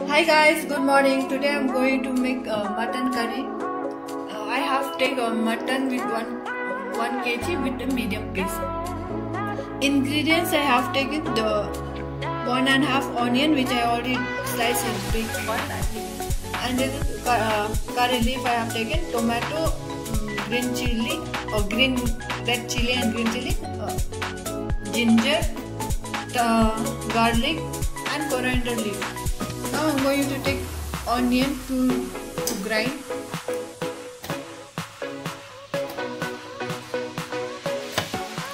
Hi guys, good morning. Today I'm going to make mutton curry. I have taken mutton with 1 kg with a medium piece. Ingredients I have taken the 1.5 onion which I already sliced in big one, and then curry leaf I have taken, tomato, green chili or red chili and green chili, ginger, garlic and coriander leaf. Now I'm going to take onion to grind.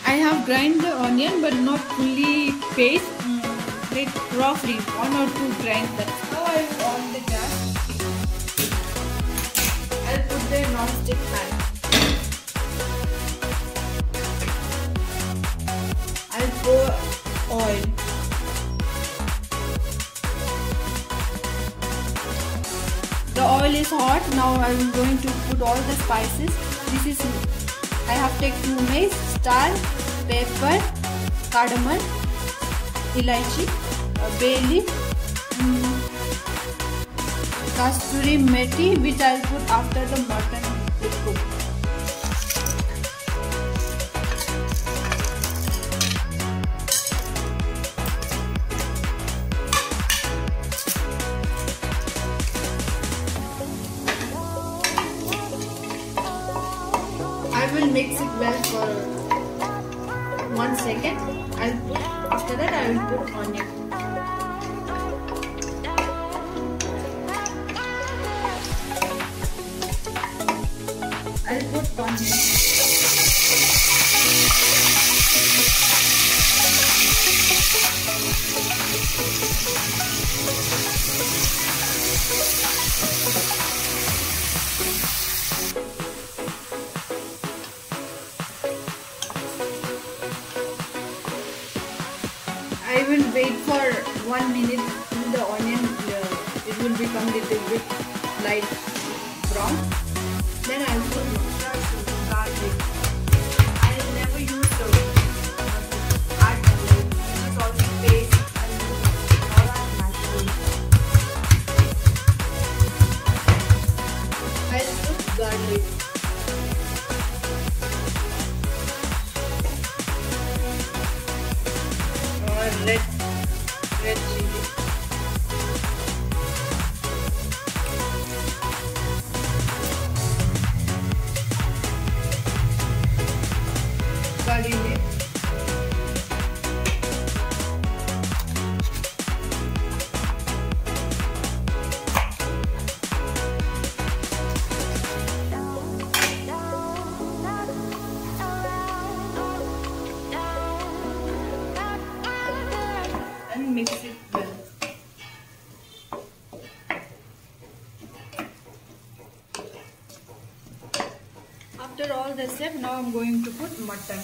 I have grind the onion but not fully paste, like roughly 1 or 2 grinds. Now I will on the gas. I'll put the non-stick pan. I'll pour oil. The oil is hot. Now I am going to put all the spices. I have taken mace, star, pepper, cardamom, elaichi, bay leaf, kasturi methi, which I will put after the mutton is cooked. I will mix it well for 1 second. After that I will put onion. I'll put onion. I will wait for 1 minute till the onion it will become little bit light brown. Then I will put garlic. I will never use the hard garlic. This is also paste. I will use all our mushrooms. I will put garlic. Red chili. Curry leaf. And mix it well. After all the steps, now I'm going to put mutton.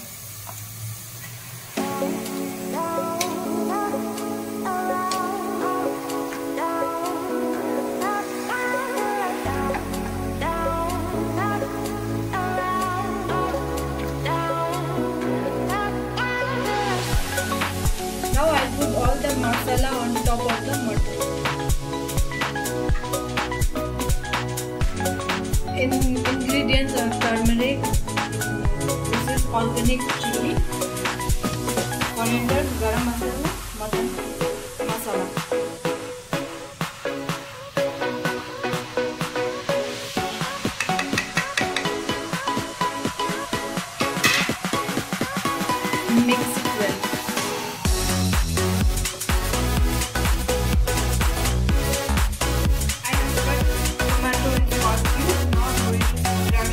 Now I'll put all the masala on top of the mutton. Ingredients are turmeric, this is organic chili, coriander, garam masala, mutton masala. Mix it well. I have cut tomato and short cubes. Now I'm going to crush the ginger.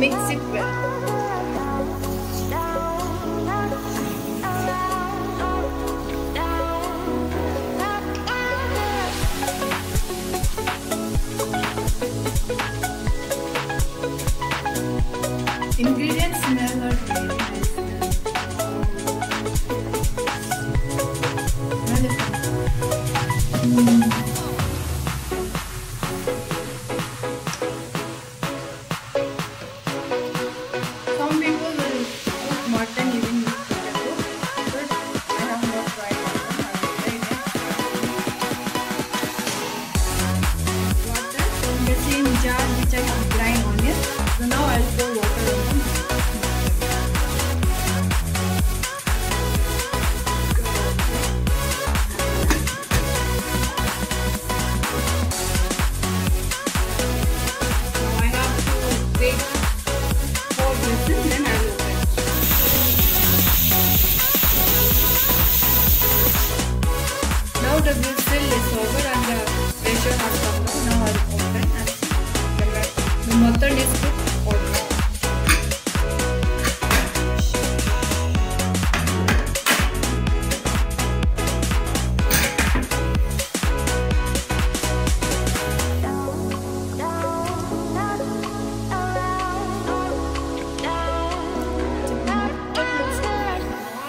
mix it well. Ingredients smell are very nice. Some people will cook mutton even with potato, but I have not tried that one. I will try next. Water in the same jar which I have grind onion. So now I'll pour water on them. Now I have to wait 4 whistles, then I will open. Now the whistle is over and the pressure has come down. Now I will open and see the mutton is cooked or not.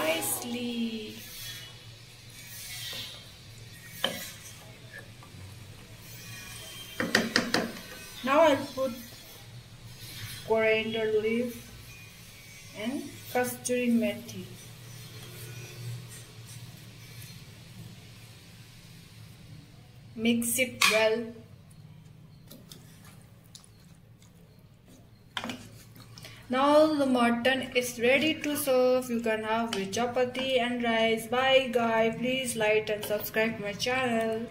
Nicely. Now I'll put coriander leaf and kasturi methi. Mix it well. Now the mutton is ready to serve. You can have with chapati and rice. Bye guys. Please like and subscribe my channel.